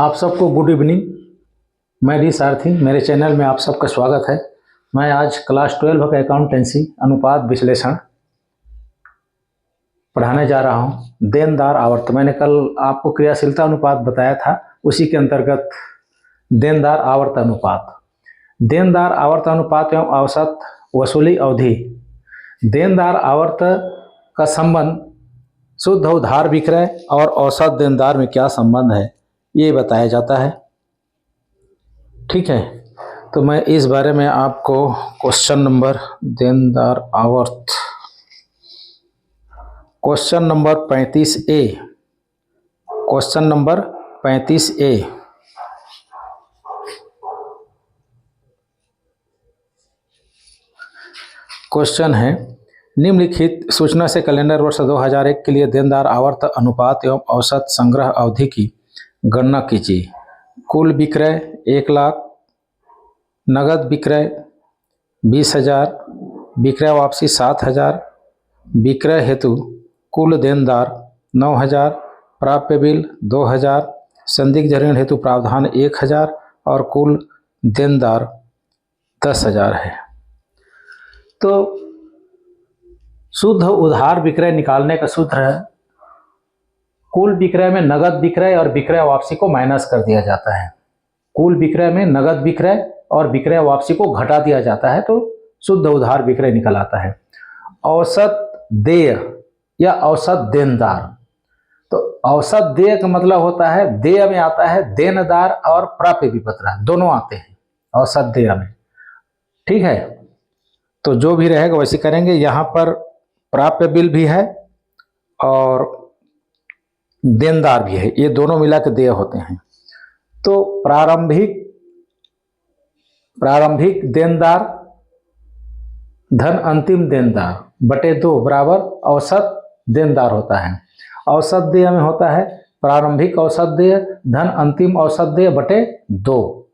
आप सबको good evening. मैं डी सारथी, मेरे चैनल में आप सबका स्वागत है। मैं आज क्लास 12 का अकाउंटेंसी अनुपात विश्लेषण पढ़ाने जा रहा हूं। देनदार आवर्त, मैंने कल आपको क्रियाशीलता अनुपात बताया था, उसी के अंतर्गत देनदार आवर्त अनुपात। देनदार आवर्त अनुपात एवं औसत वसूली अवधि। देनदार आवर्त का संबंध शुद्ध उधार विक्रय और औसत देनदार में क्या संबंध है, ये बताया जाता है। ठीक है, तो मैं इस बारे में आपको क्वेश्चन नंबर देनदार आवर्त, question number 35A, question number 35A। Question है, निम्नलिखित सूचना से कैलेंडर वर्ष 2001 के लिए देनदार आवर्त अनुपात एवं औसत संग्रह अवधि की गणना कीजिए। कुल विक्रय 1 लाख, नगद विक्रय 20,000, विक्रय वापसी 7,000, विक्रय हेतु कुल देनदार 9,000, प्राप्य बिल 2,000, संदिग्ध ऋण हेतु प्रावधान 1,000 और कुल देनदार 10,000 है। तो शुद्ध उधार विक्रय निकालने का सूत्र है, कुल विक्रय में नगद विक्रय और विक्रय वापसी को माइनस कर दिया जाता है। कुल विक्रय में नगद विक्रय और विक्रय वापसी को घटा दिया जाता है तो शुद्ध उधार विक्रय निकल आता है। औसत देय या औसत देनदार, तो औसत देय का मतलब होता है, देय में आता है देनदार और प्राप्य विपत्र, दोनों आते हैं औसत देय में। ठीक है, तो जो भी रहेगा वैसे करेंगे। यहाँ पर प्राप्य बिल भी है और देनदार भी है, ये दोनों मिला के देय होते हैं। तो प्रारंभिक देनदार धन अंतिम देनदार बटे 2 बराबर औसत देनदार होता है। औसत देय में होता है प्रारंभिक औसत देय धन अंतिम औसत देय बटे 2,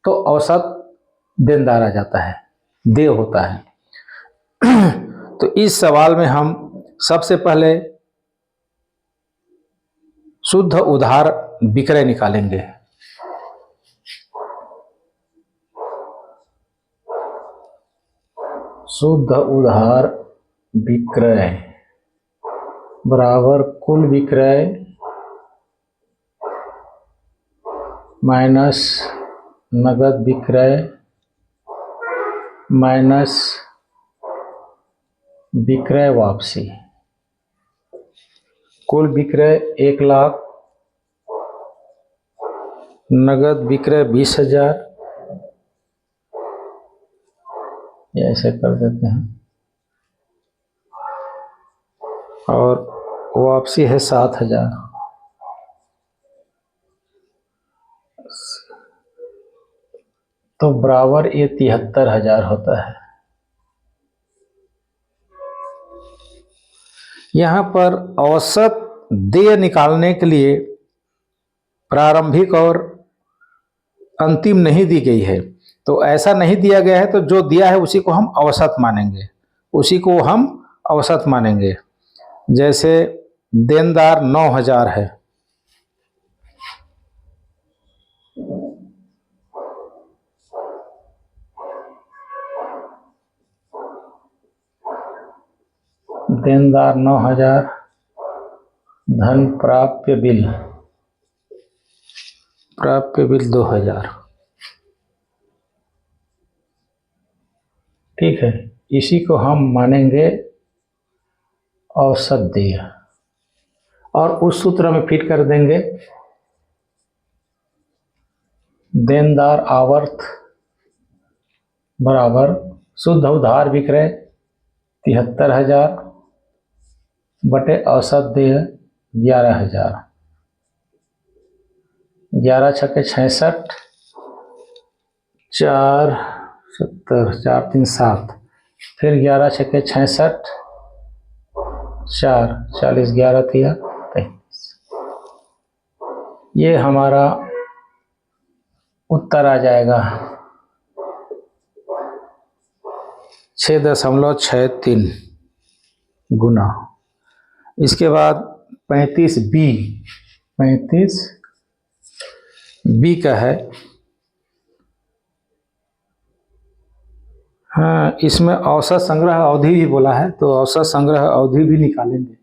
तो औसत देनदार आ जाता है, देय होता है। तो इस सवाल में हम सबसे पहले शुद्ध उधार विक्रय निकालेंगे। शुद्ध उधार विक्रय बराबर कुल विक्रय माइनस नगद विक्रय माइनस विक्रय वापसी। कुल विक्रय 1 लाख, नगद विक्रय 20,000, ऐसे कर देते हैं, और वापसी है 7,000। तो बराबर ये 73,000 होता है। यहाँ पर औसत देय निकालने के लिए प्रारंभिक और अंतिम नहीं दी गई है, तो ऐसा नहीं दिया गया है, तो जो दिया है उसी को हम औसत मानेंगे, उसी को हम औसत मानेंगे। जैसे देनदार 9,000 है, देनदार 9,000 धन प्राप्य बिल 2,000। ठीक है, इसी को हम मानेंगे औसत देय और उस सूत्र में फिट कर देंगे देनदार आवर्त बराबर शुद्ध उधार विक्रय 73,000 बटे औसत देय 11,000। 11 छक्के 66, 4 70, 4 3 7, फिर 11 छक्के 66, 4 40, 11 तिया 35। ये हमारा उत्तर आ जाएगा 6.63 गुना। इसके बाद 35B बी का है, हाँ इसमें औसत संग्रह अवधि भी बोला है, तो औसत संग्रह अवधि भी निकालेंगे।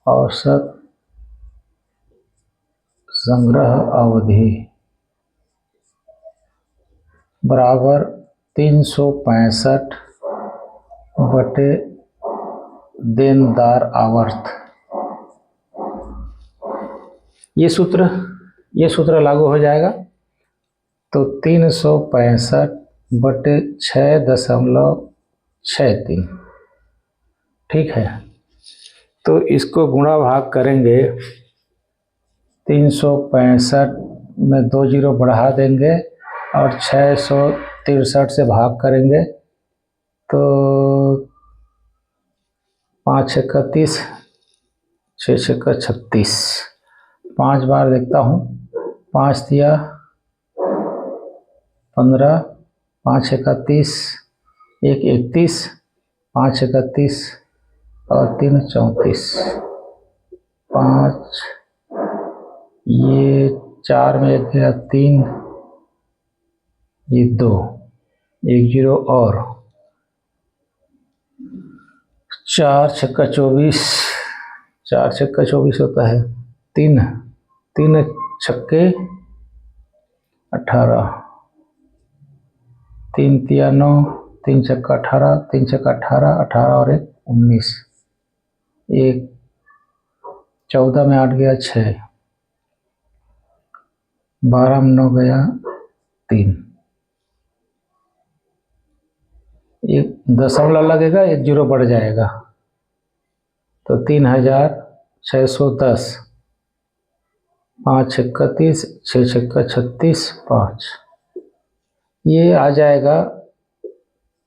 औसत संग्रह अवधि बराबर 365 बटे देनदार आवर्त। ये सूत्र लागू हो जाएगा। तो 365 बटे 6.63, ठीक है। तो इसको गुणा भाग करेंगे, 365 में 2 जीरो बढ़ा देंगे और 663 से भाग करेंगे तो 5 छक्का 30, 6 छक्का 36, 5 बार देखता हूँ, 5 दिया 15, 5 छक्का 30, 1 31, 5 छक्का 30 और 3 34, 5 ये 4 में 1 गया 3, ये 2, 1 जीरो और 4 छक्का 24, 4 छक्का 24 होता है, 3 छक्के 18, 3 तिया 9, 3 छक्का 18, 3 छक्का 18, 18 और 1 19, 1 14 में 8 गया 6, 12 में 9 गया 3, एक दशमलव लगेगा, 1 जीरो बढ़ जाएगा तो 3610, 5 छक्का 30, 6 छक्का 36, 5, ये आ जाएगा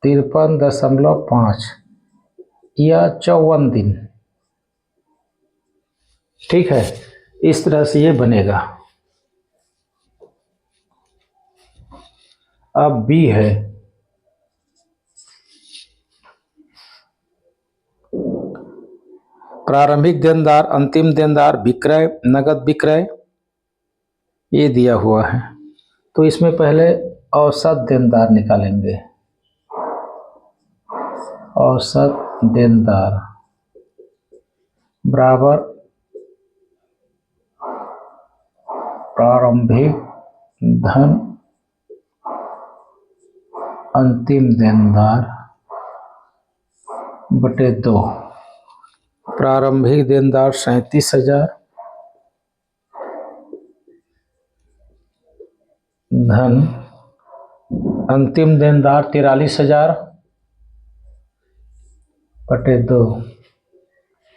53.5 या 54 दिन, ठीक है। इस तरह से ये बनेगा। अब बी है, प्रारंभिक देनदार, अंतिम देनदार, विक्रय, नगद विक्रय, ये दिया हुआ है। तो इसमें पहले औसत देनदार निकालेंगे। औसत देनदार बराबर प्रारंभिक धन अंतिम देनदार बटे 2। प्रारंभिक देनदार 37,000 धन अंतिम देनदार 43,000 बटे 2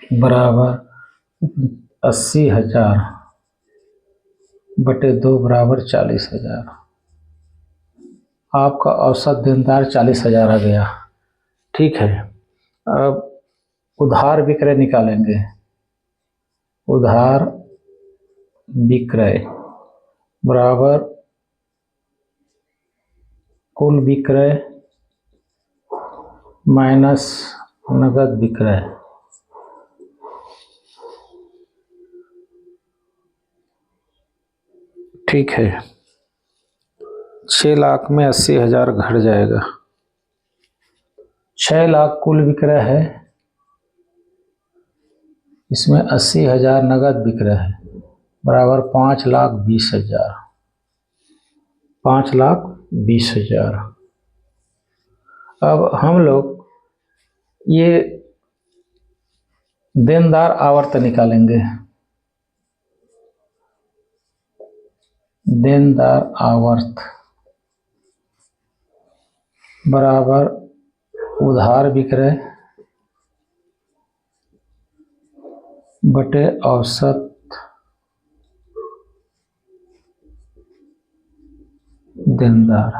बराबर 80,000 बटे 2 बराबर 40,000। आपका औसत देनदार 40,000 आ गया, ठीक है। अब उधार विक्रय निकालेंगे। उधार विक्रय बराबर कुल विक्रय माइनस नगद विक्रय। ठीक है, 6 लाख में 80,000 घट जाएगा। 6 लाख कुल विक्रय है, इसमें 80,000 नगद विक्रय है बराबर 5,20,000। 5,20,000। अब हम लोग ये देनदार आवर्त निकालेंगे। देनदार आवर्त बराबर उधार विक्रय बटे औसत देनदार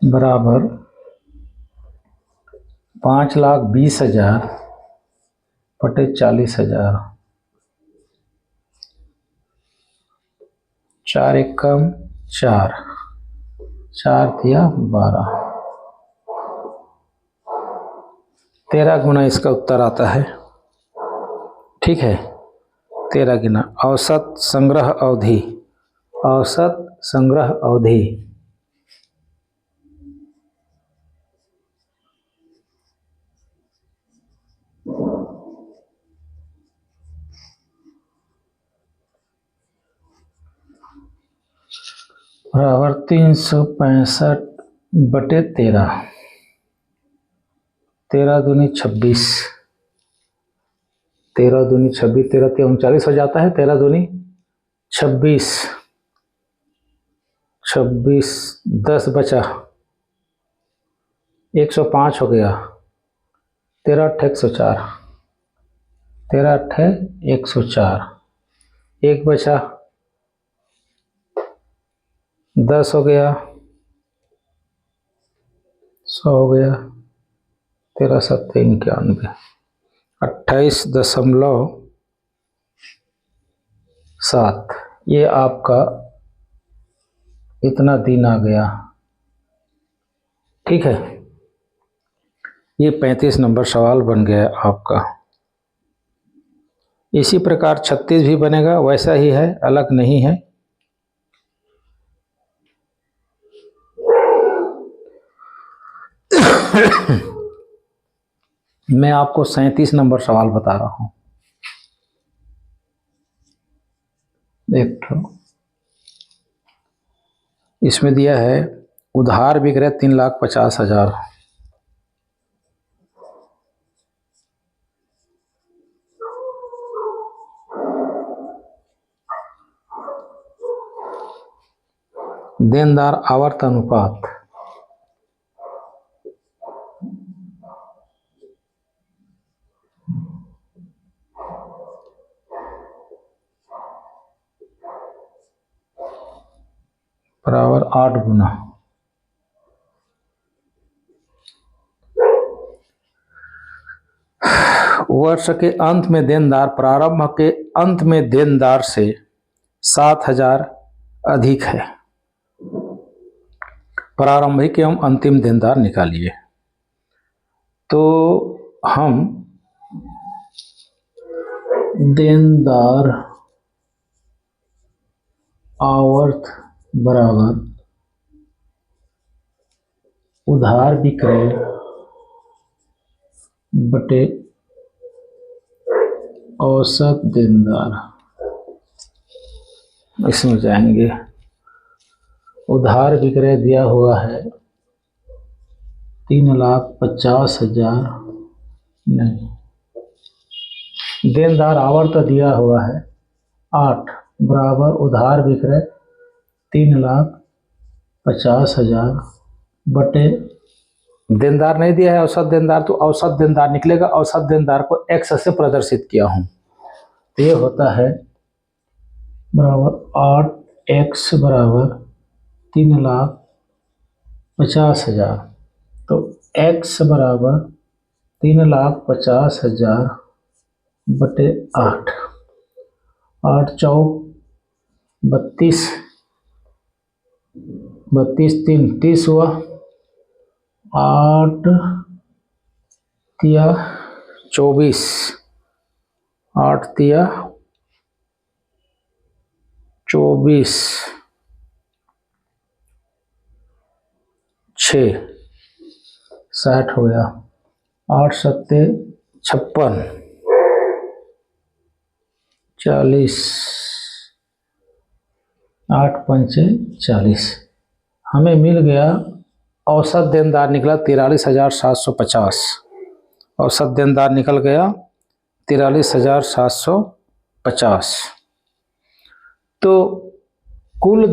बराबर 5,20,000 बटे 40,000। 4 एकम 4, 4 दिया 12, 13 गुना इसका उत्तर आता है। ठीक है, 13 गुना। औसत संग्रह अवधि, औसत संग्रह अवधि बराबर 365/13। 13 दूनी 26, 13 दूनी 26, 13 3 39 हो जाता है। 13 दूनी 26, 26 10 बचा, 105 हो गया। 13 8 104, 13 8 104, 1 बचा, 10 हो गया, 100 हो गया, 13 7 91, 28.7। ये आपका इतना दिन आ गया। ठीक है, ये 35 नंबर सवाल बन गया आपका। इसी प्रकार 36 भी बनेगा, वैसा ही है, अलग नहीं है। मैं आपको 37 नंबर सवाल बता रहा हूं। देखो, इसमें दिया है उधार विक्रय 3,50,000। देनदार आवर्त अनुपात बराबर 8 गुना। वर्ष के अंत में देनदार प्रारंभ के अंत में देनदार से 7,000 अधिक है। प्रारंभिक एवं अंतिम देनदार निकालिए। तो हम देनदार आवर्त बराबर उधार विक्रय बटे औसत देनदार, इसमें जाएंगे। उधार विक्रय दिया हुआ है 3,50,000, नहीं, देनदार आवर्त दिया हुआ है 8 बराबर उधार विक्रय 3,50,000 बटे देनदार नहीं दिया है औसत देनदार, तो औसत देनदार निकलेगा। औसत देनदार को x से प्रदर्शित किया हूं, तो ये होता है बराबर 8x बराबर 3,50,000। तो x बराबर 3,50,000 बटे 8, 8 चौक 32, 32 3 30 हुआ, 8 तिया 24, 8 तिया 24, 6 60 हो गया, 8 सत्ते 56, 40, 8 पंचे 40। हमें मिल गया औसत देनदार निकला 43,750। औसत देनदार निकल गया 43,750। तो कुल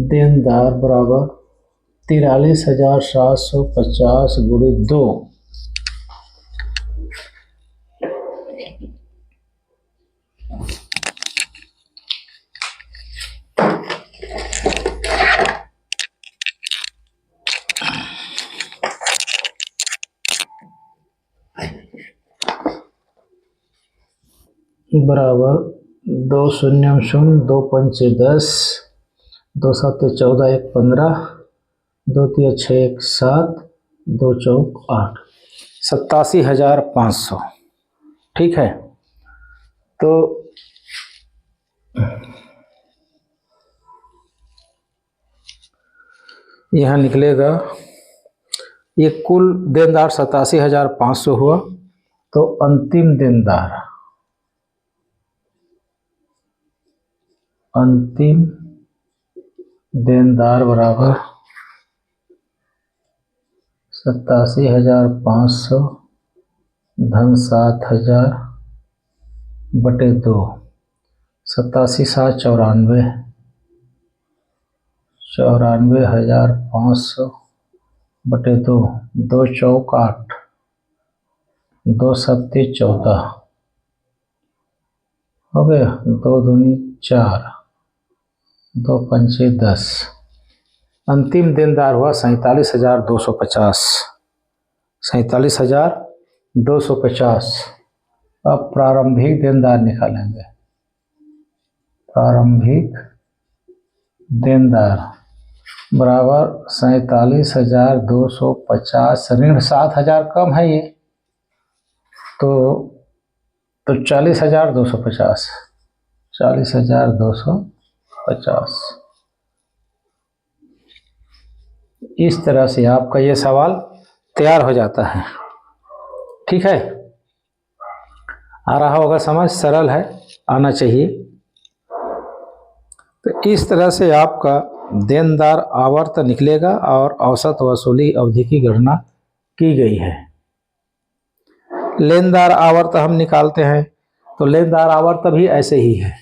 देनदार बराबर 43,750 गुणे 2, बराबर 2 0 0 2 पंचे 10, 2 7 14 1 15, दो तिया 6 1 7, 2 चौक 8, 87,500। ठीक है, तो यहाँ निकलेगा ये कुल देनदार 87,500 हुआ। तो अंतिम देनदार बराबर 87,500 धन 7,000 बटे 2, 87 7 94, 94,500 बटे 2, 2 चौक 8, 2 सत्ती 14 हो गया, 2 दूनी 4, 2 पंचे 10। अंतिम देनदार हुआ 47,250, 47,250। अब प्रारंभिक देनदार निकालेंगे। प्रारंभिक देनदार बराबर 47,250 ऋण 7,000 कम है ये, तो 40,250, 40,250। इस तरह से आपका ये सवाल तैयार हो जाता है। ठीक है, आ रहा होगा समझ, सरल है, आना चाहिए। तो इस तरह से आपका देनदार आवर्त निकलेगा और औसत वसूली अवधि की गणना की गई है। लेनदार आवर्त हम निकालते हैं, तो लेनदार आवर्त भी ऐसे ही है।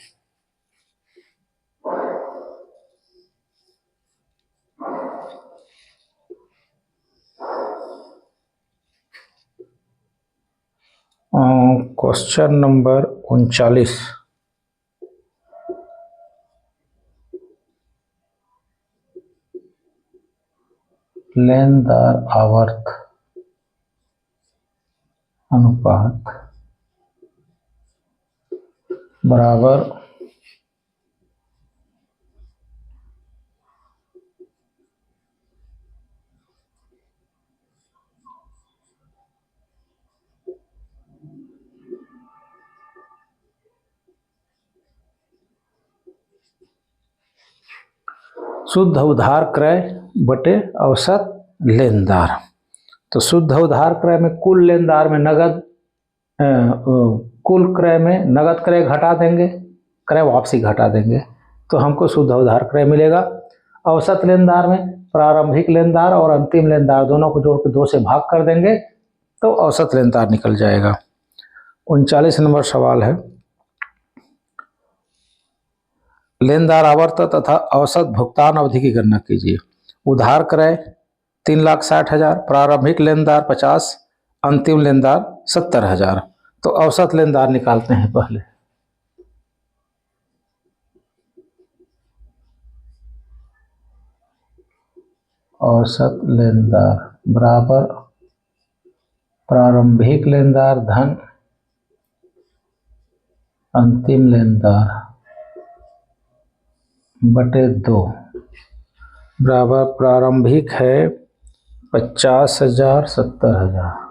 क्वेश्चन नंबर 39, लेनदार आवर्त अनुपात बराबर शुद्ध उधार क्रय बटे औसत लेनदार। तो शुद्ध उधार क्रय में कुल लेनदार में नगद कुल क्रय में नगद क्रय घटा देंगे, क्रय वापसी घटा देंगे, तो हमको शुद्ध उधार क्रय मिलेगा। औसत लेनदार में प्रारंभिक लेनदार और अंतिम लेनदार दोनों को जोड़ के 2 से भाग कर देंगे, तो औसत लेनदार निकल जाएगा। 39 नंबर सवाल है, लेनदार आवर्त तथा औसत भुगतान अवधि की गणना कीजिए। उधार क्रय 3,60,000, प्रारंभिक लेनदार 50, अंतिम लेनदार 70,000। तो औसत लेनदार निकालते हैं पहले। औसत लेनदार बराबर प्रारंभिक लेनदार धन अंतिम लेनदार बटे 2 बराबर प्रारंभिक है 50,000 70,000।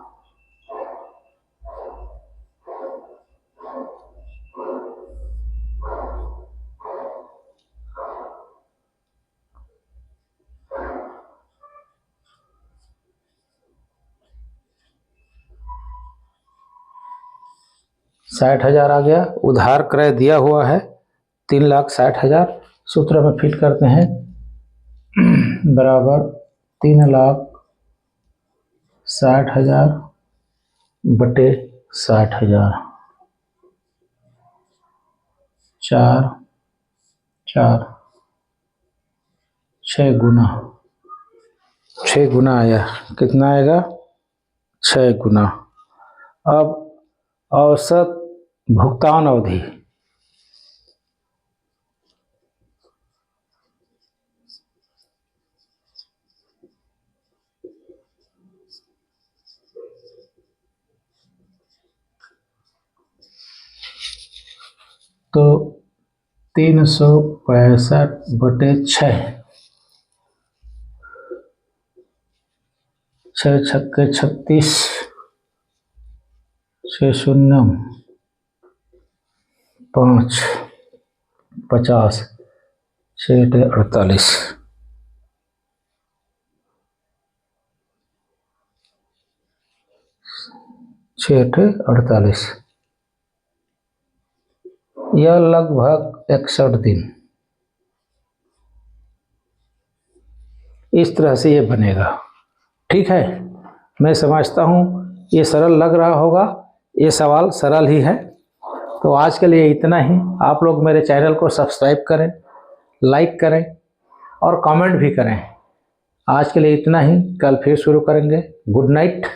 साठ हजार आ गया। उधार क्रय दिया हुआ है 3,60,000, सूत्र में फिट करते हैं बराबर 3,60,000 बटे 60,000, 4 4 6 गुना, 6 गुना आया। कितना आएगा? 6 गुना। अब औसत भुगतान अवधि तो 365 बटे 6, छः छक्के 36, 6 शून्य 5 50, 6 48, 6 48, यह लगभग 61 दिन। इस तरह से ये बनेगा। ठीक है, मैं समझता हूँ ये सरल लग रहा होगा, ये सवाल सरल ही है। तो आज के लिए इतना ही। आप लोग मेरे चैनल को सब्सक्राइब करें, लाइक करें और कमेंट भी करें। आज के लिए इतना ही, कल फिर शुरू करेंगे। Good night.